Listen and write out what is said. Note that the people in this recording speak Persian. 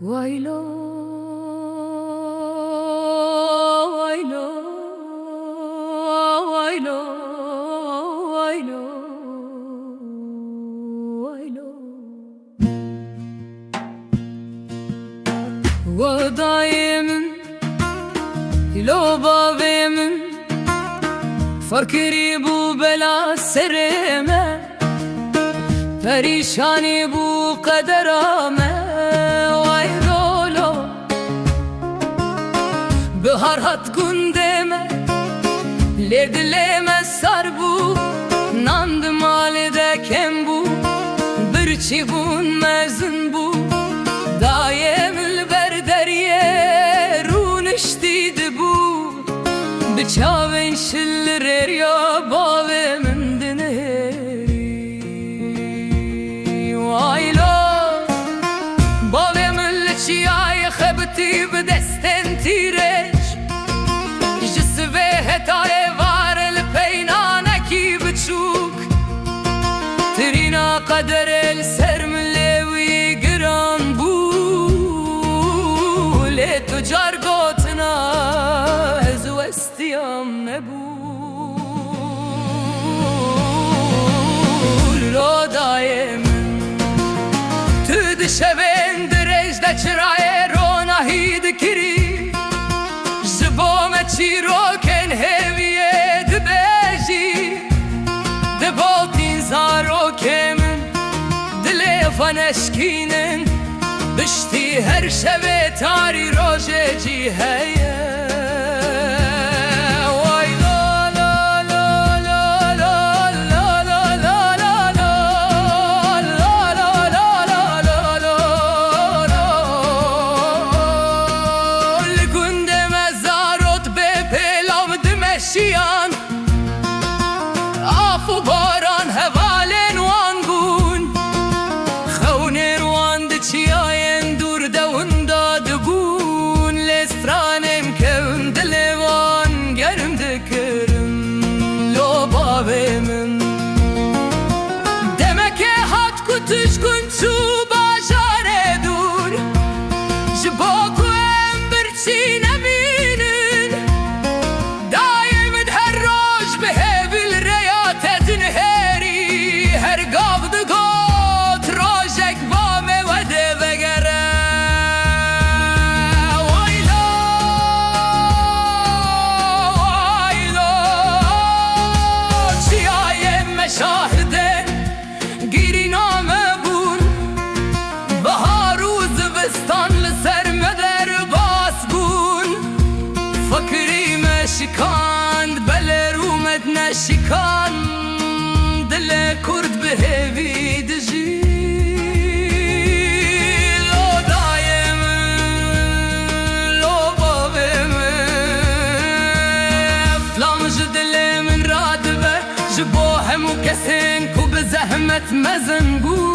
وایلو وایلو وایلو وایلو وایلو و دايما لو بابيمن فكري بو بلا سرمه پریشانی بو قدرامه وایلولو بهار هات گندمه لردلمه سر بو ناند مال دکم بو برچی بون مزن بو دایم البردریه رونشتید بو بچاوین شلر یا باوه من دنهری وایلو باوه من لچیای خبتی بدستن تیرش جسوه هتای وار الپینانکی بچوک ترینا قدر السر من لیوی گران بو لی تجار گوتنا هزو استیام نبو رو دایم تو دشوین درش ده چرای رو نهید کری زبام چی رو کن هویه دبجی دبالتین زارو کمن دل فنشکینن بشتی هر شب تاری روژه جی هیه آفو باران هوالن وان بون خونر وان دچیاین دور دون داد بون لسترانم کن دلوان گرم دکرم لو باوه من دمک هات کتش کن تو باجار دور جبا کوم برچی نبینن شاهده گیری نامه بون بهار و زمستان لسر مدر باس بون فکری مشکاند بله رومت نشکاند دل کرد به هیوی دجی لو دایم لو بابم فلام جدل من رادبه جبو همو کسین کو به زحمت مزن بو